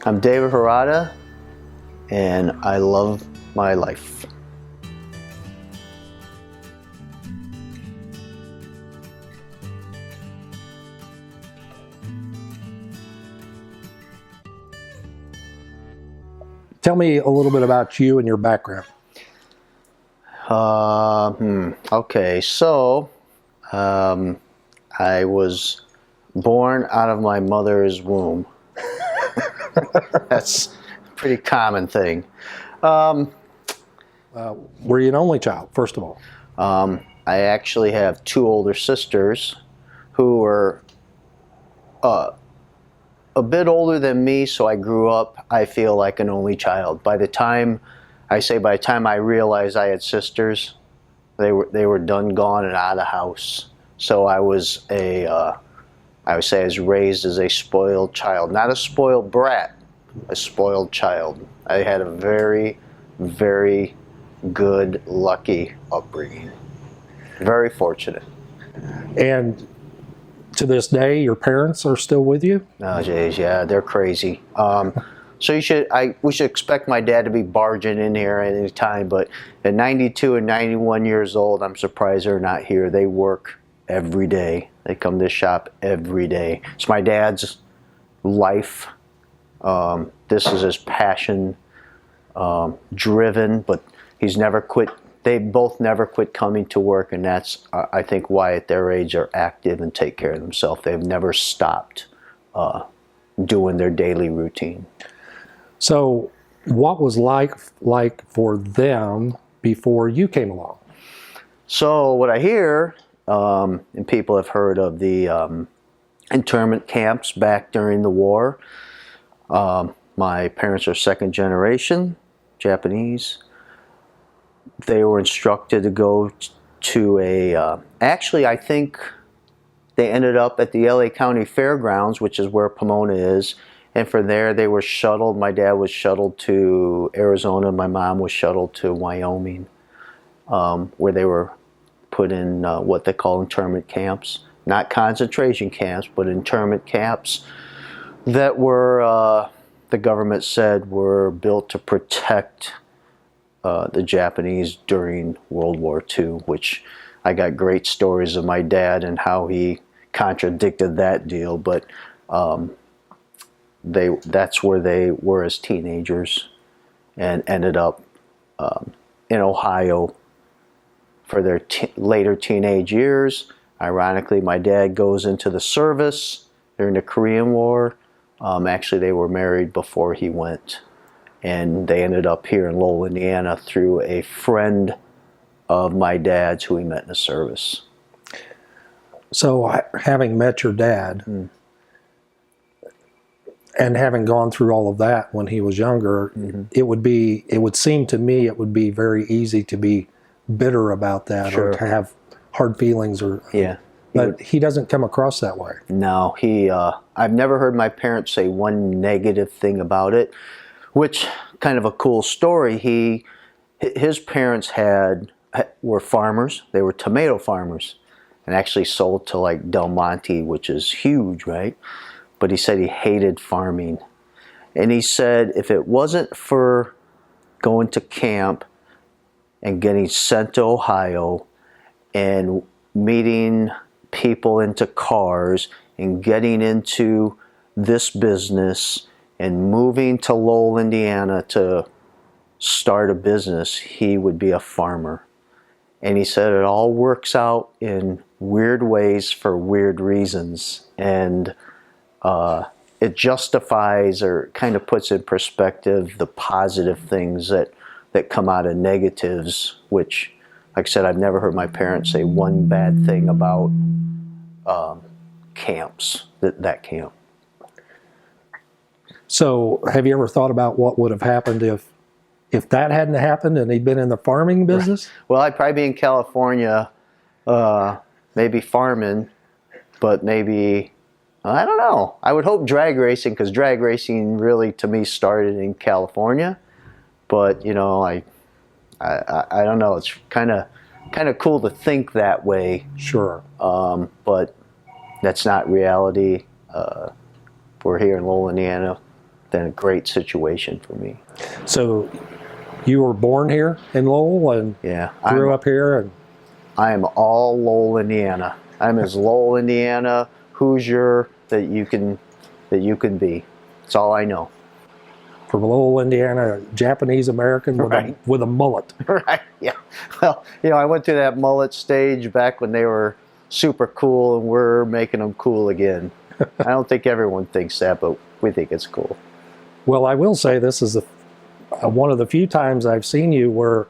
I'm Dave Hirata, and I love my life. Tell me a little bit about you and your background. Okay, so I was born out of my mother's womb. That's a pretty common thing. Were you an only child, first of all? I actually have two older sisters who were a bit older than me, so I grew up, I feel like an only child. By the time I realized I had sisters, they were done, gone, and out of the house. So I was I would say I was raised as a spoiled child. Not a spoiled brat, a spoiled child. I had a very, very good, lucky upbringing. Very fortunate. And to this day, your parents are still with you? Oh, geez, yeah, they're crazy. So we should expect my dad to be barging in here at any time, but at 92 and 91 years old, I'm surprised they're not here. They work every day. They come to shop every day. It's my dad's life. This is his passion, driven, but he's never quit. They both never quit coming to work, and that's, I think, why at their age are active and take care of themselves. They've never stopped doing their daily routine. So what was like for them before you came along? So what I hear, and people have heard of the internment camps back during the war. My parents are second generation Japanese. They were instructed to go to actually I think they ended up at the LA County Fairgrounds, which is where Pomona is, and from there they were shuttled. My dad was shuttled to Arizona, my mom was shuttled to Wyoming, where they were put in what they call internment camps. Not concentration camps, but internment camps that were, the government said, were built to protect the Japanese during World War II, which I got great stories of my dad and how he contradicted that deal, but that's where they were as teenagers and ended up in Ohio for their later teenage years. Ironically, my dad goes into the service during the Korean War. Actually, they were married before he went. And they ended up here in Lowell, Indiana through a friend of my dad's who he met in the service. So having met your dad and having gone through all of that when he was younger, it would seem to me it would be very easy to be bitter about that, Sure. or to have hard feelings, or Yeah. but he doesn't come across that way. No, I've never heard my parents say one negative thing about it. Which, kind of a cool story, his parents were farmers. They were tomato farmers and actually sold to like Del Monte, which is huge, right? But he said he hated farming. And he said if it wasn't for going to camp and getting sent to Ohio and meeting people into cars and getting into this business and moving to Lowell, Indiana to start a business, he would be a farmer. And he said it all works out in weird ways for weird reasons. And it justifies or kind of puts in perspective the positive things that come out of negatives, which, like I said, I've never heard my parents say one bad thing about camps, that camp. So have you ever thought about what would have happened if that hadn't happened and he'd been in the farming business? Right. Well, I'd probably be in California, maybe farming, but maybe, I don't know. I would hope drag racing, because drag racing really, to me, started in California. But, you know, I don't know. It's kind of cool to think that way. Sure. But that's not reality. We're here in Lowell, Indiana. been a great situation for me. So you were born here in Lowell and Yeah, grew up here, and I am all Lowell, Indiana. I'm as Lowell, Indiana, Hoosier that you can be. That's all I know. from Lowell, Indiana, Japanese American with, Right. with a mullet. Right. Yeah. Well, I went through that mullet stage back when they were super cool, and we're making them cool again. I don't think everyone thinks that, but we think it's cool. Well, I will say this is one of the few times I've seen you where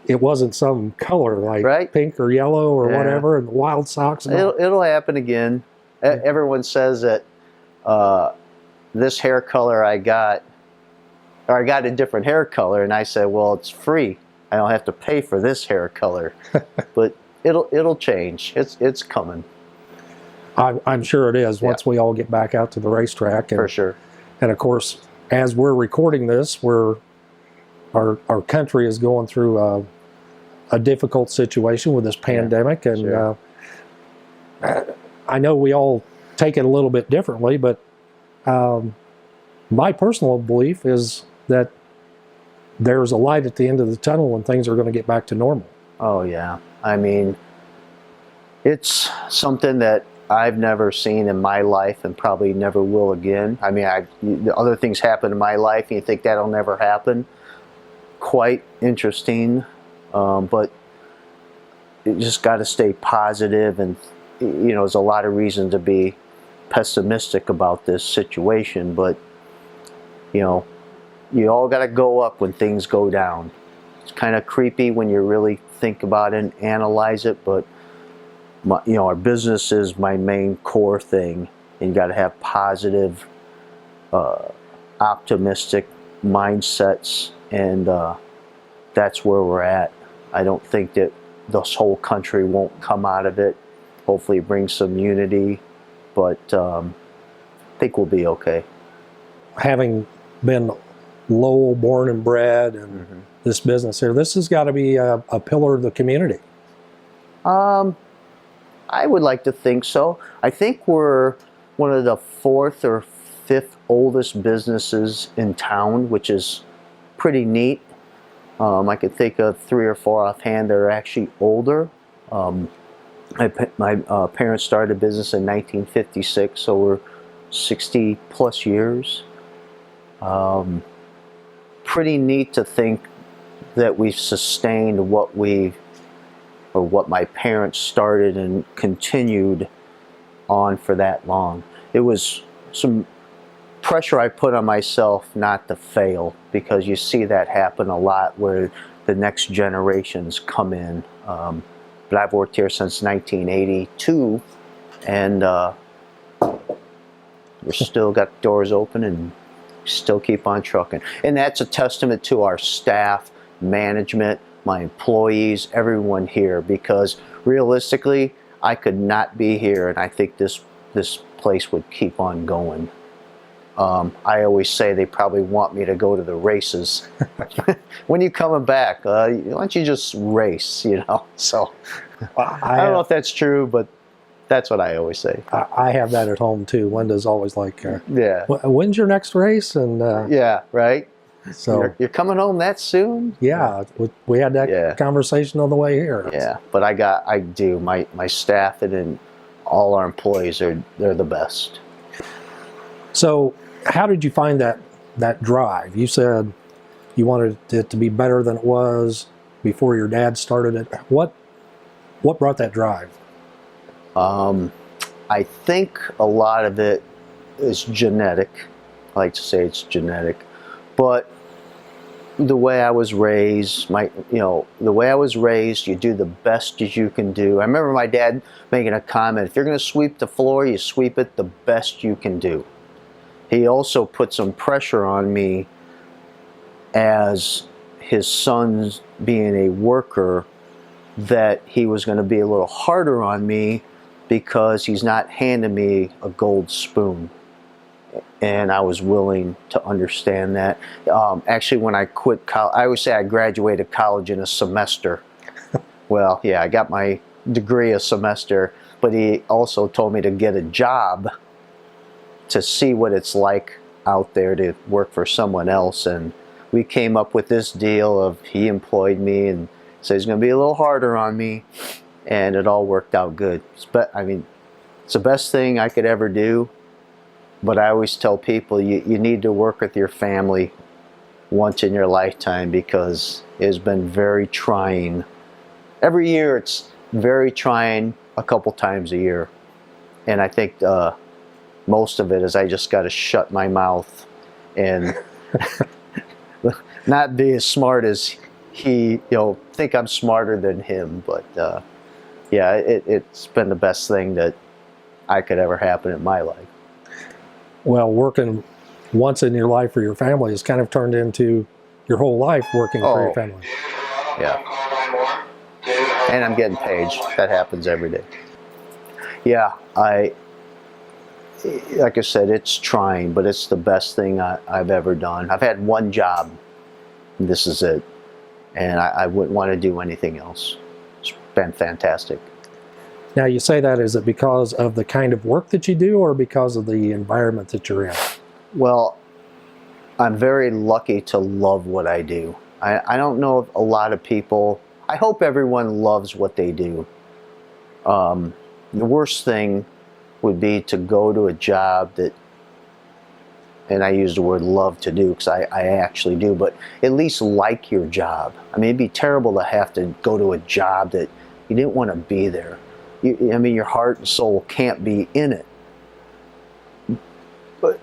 it wasn't some color like Right. pink or yellow or Yeah. whatever, and wild socks. And all. It'll happen again. Everyone says that this hair color I got a different hair color, and I said, well, it's free. I don't have to pay for this hair color. But it'll change. It's coming. I'm sure it is once we all get back out to the racetrack. And, For sure. And of course, as we're recording this, our country is going through a difficult situation with this pandemic, and Sure. I know we all take it a little bit differently, but my personal belief is that there's a light at the end of the tunnel and things are going to get back to normal. Oh yeah. I mean, it's something that I've never seen in my life and probably never will again. I mean, other things happen in my life and you think that'll never happen. Quite interesting, but you just got to stay positive, and there's a lot of reason to be pessimistic about this situation, but you all got to go up when things go down. It's kind of creepy when you really think about it and analyze it, but our business is my main core thing, and you got to have positive, optimistic mindsets, and that's where we're at. I don't think that this whole country won't come out of it. Hopefully bring some unity, but I think we'll be okay. Having been Lowell born and bred, and this business here, this has got to be a pillar of the community. I would like to think so. I think we're one of the 4th or 5th oldest businesses in town, which is pretty neat. I could think of 3 or 4 offhand that are actually older. My parents started a business in 1956, so we're 60 plus years. Pretty neat to think that we've sustained what my parents started and continued on for that long. It was some pressure I put on myself not to fail, because you see that happen a lot where the next generations come in. But I've worked here since 1982, and we're still got doors open and still keep on trucking. And that's a testament to our staff, management, my employees, everyone here, because realistically, I could not be here, and I think this place would keep on going. I always say they probably want me to go to the races. When you coming back? Why don't you just race, So I don't know if that's true, but that's what I always say. I have that at home too. Linda's always like, yeah. When's your next race? And yeah, right. So you're coming home that soon? Yeah, we had that conversation on the way here. Yeah, but I do. My staff and all our employees they're the best. So how did you find that drive? You said you wanted it to be better than it was before your dad started it. What brought that drive? I think a lot of it is genetic. I like to say it's genetic, but the way I was raised, the way I was raised, you do the best as you can do. I remember my dad making a comment: if you're going to sweep the floor, you sweep it the best you can do. He also put some pressure on me as his son's being a worker, that he was going to be a little harder on me because he's not handing me a gold spoon. And I was willing to understand that. Actually, when I quit college, I always say I graduated college in a semester. Well, yeah, I got my degree a semester, but he also told me to get a job to see what it's like out there to work for someone else, and we came up with this deal of he employed me and said he's going to be a little harder on me, and it all worked out good. I mean, it's the best thing I could ever do, but I always tell people you need to work with your family once in your lifetime, because it's been very trying. Every year it's very trying, a couple times a year, and I think most of it is I just got to shut my mouth and not be as smart as he, think I'm smarter than him. But yeah, it's been the best thing that I could ever happen in my life. Well, working once in your life for your family has kind of turned into your whole life working for your family. Yeah. And I'm getting paid. That happens every day. Yeah, like I said, it's trying, but it's the best thing I've ever done. I've had one job, and this is it. And I wouldn't want to do anything else. It's been fantastic. Now, you say that, is it because of the kind of work that you do, or because of the environment that you're in? Well, I'm very lucky to love what I do. I don't know if a lot of people, I hope everyone loves what they do. The worst thing would be to go to a job that, and I use the word love to do because I actually do, but at least like your job. I mean, it'd be terrible to have to go to a job that you didn't want to be there. I mean, your heart and soul can't be in it. But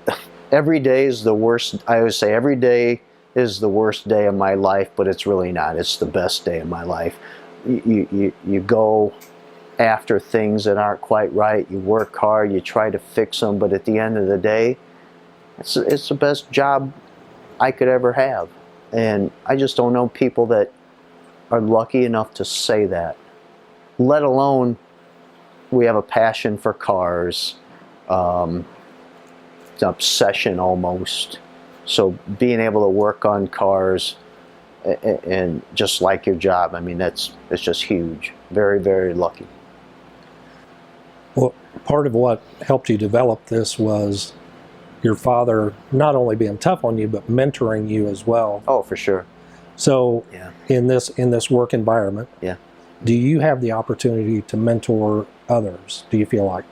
every day is the worst. I always say every day is the worst day of my life, but it's really not. It's the best day of my life. You go after things that aren't quite right. You work hard. You try to fix them, but at the end of the day, it's the best job I could ever have. And I just don't know people that are lucky enough to say that. Let alone we have a passion for cars. It's an obsession almost. So being able to work on cars and just like your job, I mean, it's just huge. Very, very lucky. Well, part of what helped you develop this was your father not only being tough on you, but mentoring you as well. Oh, for sure. So Yeah. in this work environment, yeah, do you have the opportunity to mentor others, do you feel like?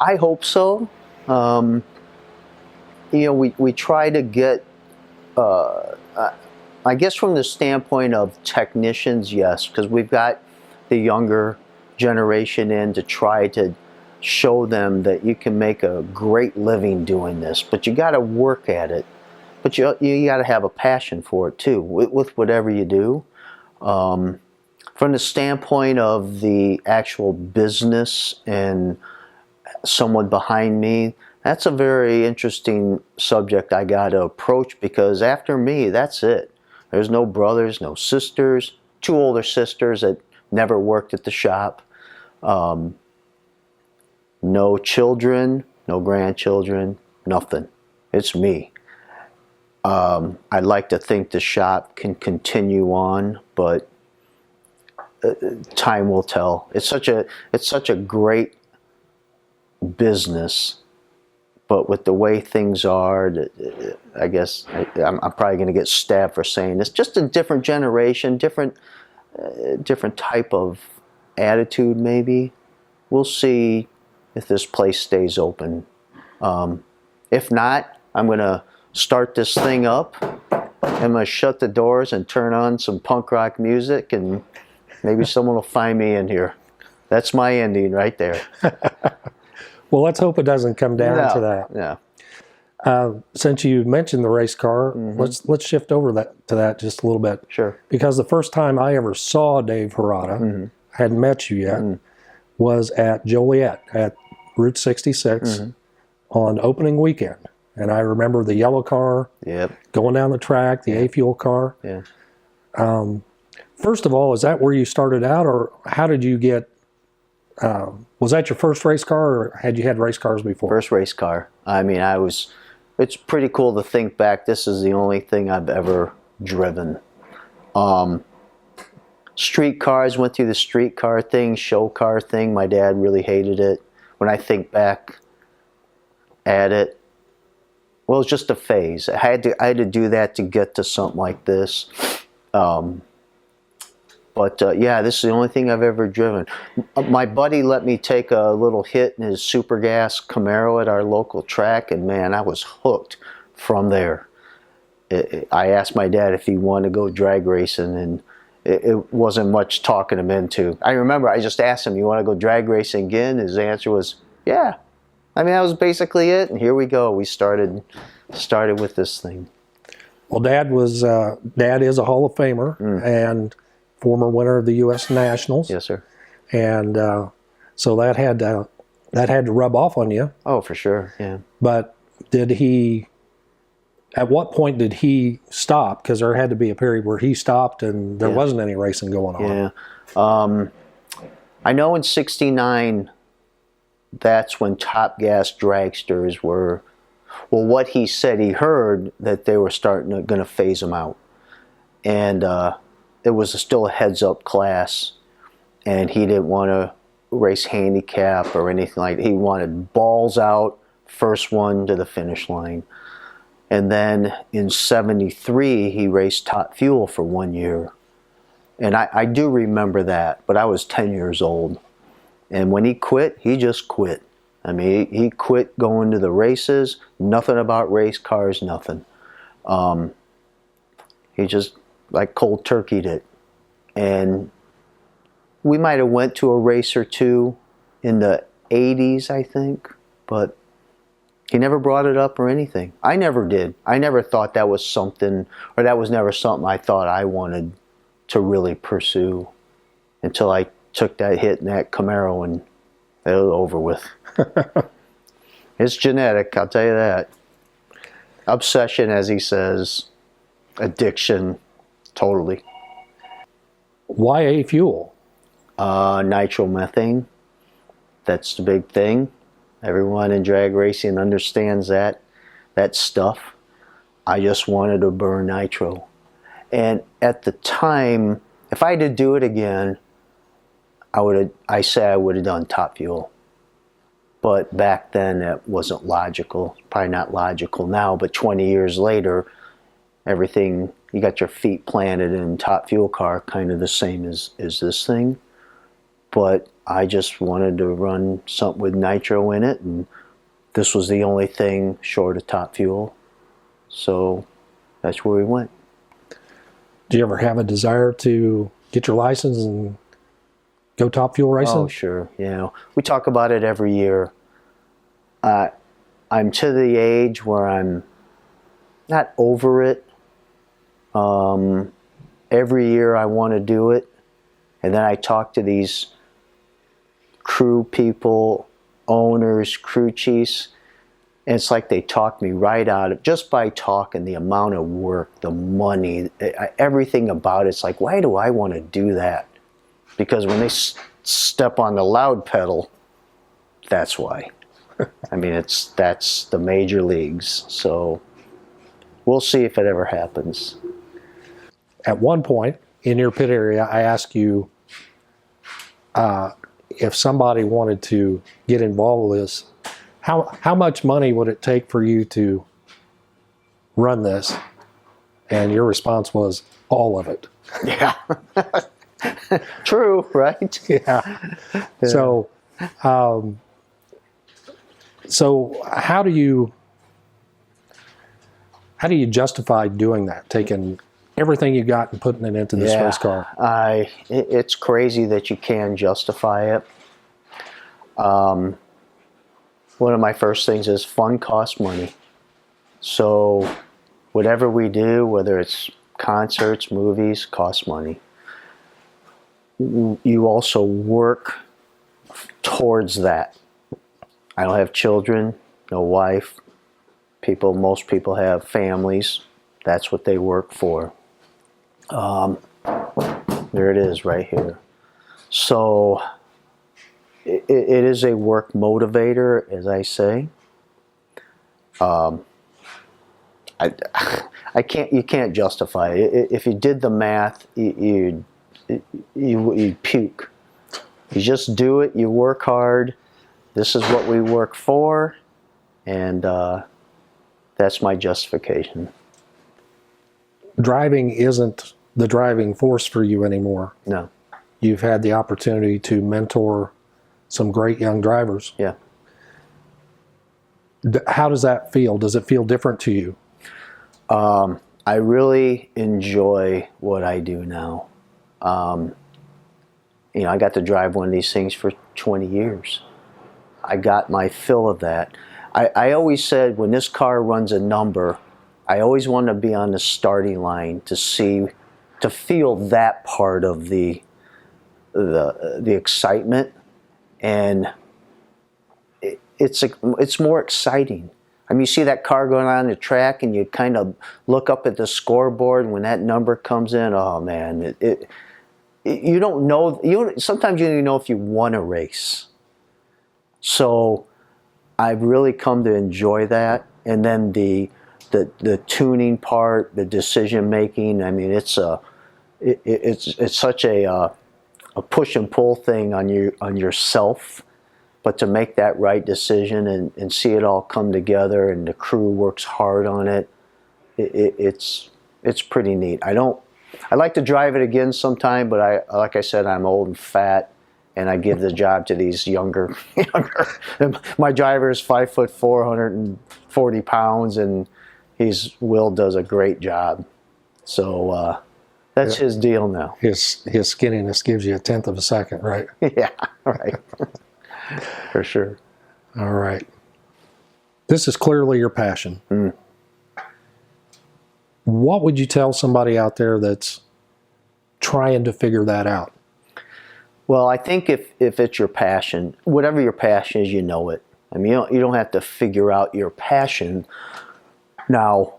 I hope so. We try to get, I guess from the standpoint of technicians, yes, because we've got the younger generation in to try to show them that you can make a great living doing this, but you got to work at it. But you got to have a passion for it too, with whatever you do. From the standpoint of the actual business and someone behind me, that's a very interesting subject I got to approach, because after me, that's it. There's no brothers, no sisters, 2 older sisters that never worked at the shop. No children, no grandchildren, nothing. It's me. I'd like to think the shop can continue on, but time will tell. It's such a great business, but with the way things are, I guess I'm probably going to get stabbed for saying this. Just a different generation, different type of attitude. Maybe we'll see if this place stays open. If not, I'm going to start this thing up. I'm going to shut the doors and turn on some punk rock music, and maybe someone will find me in here. That's my ending right there. Well, let's hope it doesn't come down to that. Yeah. Since you mentioned the race car, let's shift over to that just a little bit. Sure. Because the first time I ever saw Dave Hirata, I hadn't met you yet, was at Joliet at Route 66 on opening weekend. And I remember the yellow car going down the track, the A-Fuel car. Yeah. First of all, is that where you started out, or how did you get, was that your first race car, or had you had race cars before? First race car. I mean, it's pretty cool to think back. This is the only thing I've ever driven. Street cars, went through the street car thing, show car thing. My dad really hated it. When I think back at it, Well, it's just a phase. I had to do that to get to something like this. But yeah, this is the only thing I've ever driven. My buddy let me take a little hit in his super gas Camaro at our local track, and man, I was hooked from there. I asked my dad if he wanted to go drag racing, and it wasn't much talking him into. I remember I just asked him, "You want to go drag racing again?" His answer was, "Yeah." I mean, that was basically it, and here we go. We started with this thing. Well, Dad is a Hall of Famer and former winner of the U.S. Nationals. Yes, sir. And so that had to rub off on you. Oh, for sure. Yeah. But at what point did he stop? Because there had to be a period where he stopped and there wasn't any racing going on. Yeah. I know in '69, that's when Top Gas dragsters were, well, what he said, he heard that they were going to phase them out. And it was still a heads-up class, and he didn't want to race handicap or anything like that. He wanted balls out, first one to the finish line. And then in '73, he raced Top Fuel for 1 year. And I do remember that, but I was 10 years old. And when he quit, he just quit. I mean, he quit going to the races, nothing about race cars, nothing. He just like cold turkeyed it. And we might have went to a race or two in the '80s, I think, but he never brought it up or anything. I never did. I never thought that was something, or that was never something I thought I wanted to really pursue until I took that hit in that Camaro and it was over with. It's genetic, I'll tell you that. Obsession, as he says, addiction, totally. Why A fuel? Nitromethane, that's the big thing. Everyone in drag racing understands that stuff. I just wanted to burn nitro. And at the time, if I had to do it again, I would have done Top Fuel. But back then it wasn't logical. Probably not logical now, but 20 years later, everything, you got your feet planted in Top Fuel car, kind of the same as this thing. But I just wanted to run something with nitro in it, and this was the only thing short of Top Fuel. So that's where we went. Do you ever have a desire to get your license and go Top Fuel racing? Oh, sure. We talk about it every year. I'm to the age where I'm not over it. Every year I want to do it, and then I talk to these crew people, owners, crew chiefs, and it's like they talk me right out of, just by talking, the amount of work, the money, everything about it's like, why do I want to do that? Because when they step on the loud pedal, that's why. I mean, that's the major leagues. So we'll see if it ever happens. At one point in your pit area, I asked you if somebody wanted to get involved with this, how much money would it take for you to run this? And your response was, all of it. Yeah. True, right? Yeah. So, so how do you justify doing that? Taking everything you got and putting it into this race car? It's crazy that you can justify it. One of my first things is fun costs money. So whatever we do, whether it's concerts, movies, costs money. You also work towards that. I don't have children, no wife. Most people have families. That's what they work for. There it is right here. So it is a work motivator, as I say. You can't justify it. If you did the math, you'd puke. You just do it, you work hard. This is what we work for, and That's my justification. Driving isn't the driving force for you anymore. No. You've had the opportunity to mentor some great young drivers. Yeah. How does that feel? Does it feel different to you? I really enjoy what I do now. You know, I got to drive one of these things for 20 years. I got my fill of that. I always said when this car runs a number, I always want to be on the starting line to feel that part of the excitement, and it's more exciting. I mean, you see that car going on the track, and you kind of look up at the scoreboard, and when that number comes in, oh man, you don't know. Sometimes you don't even know if you won a race. So I've really come to enjoy that, and then the tuning part, the decision making. I mean, it's such a push and pull thing on yourself. But to make that right decision and see it all come together, and the crew works hard on it, it's pretty neat. I'd like to drive it again sometime, but like I said, I'm old and fat, and I give the job to these younger. My driver is 5'4", 140 pounds, and Will does a great job. So that's his deal now. His skinniness gives you a tenth of a second, right? Yeah, right. For sure. All right. This is clearly your passion. Mm. What would you tell somebody out there that's trying to figure that out? Well, I think if it's your passion, whatever your passion is, you know it. I mean, you don't have to figure out your passion. Now,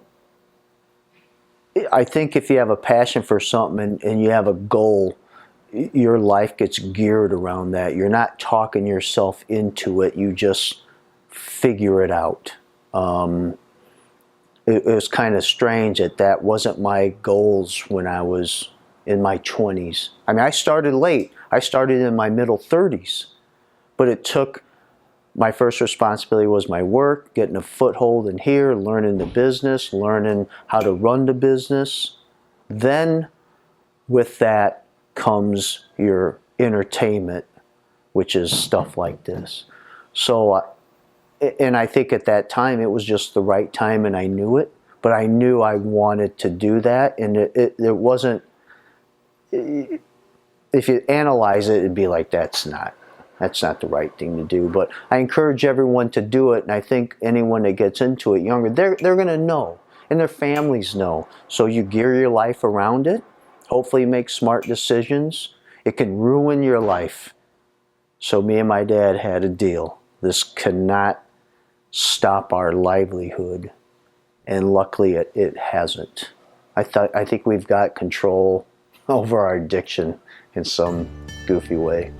I think if you have a passion for something and you have a goal, your life gets geared around that. You're not talking yourself into it. You just figure it out. It was kind of strange that wasn't my goals when I was in my 20s. I mean, I started late. I started in my middle 30s. But it took, my first responsibility was my work, getting a foothold in here, learning the business, learning how to run the business. Then with that comes your entertainment, which is stuff like this. So, and I think at that time it was just the right time, and I knew it, but I knew I wanted to do that, and it wasn't, if you analyze it, it'd be like, that's not the right thing to do. But I encourage everyone to do it, and I think anyone that gets into it younger, they're going to know, and their families know. So you gear your life around it. Hopefully make smart decisions. It can ruin your life. So me and my dad had a deal. This cannot stop our livelihood. And luckily it hasn't. I think we've got control over our addiction in some goofy way.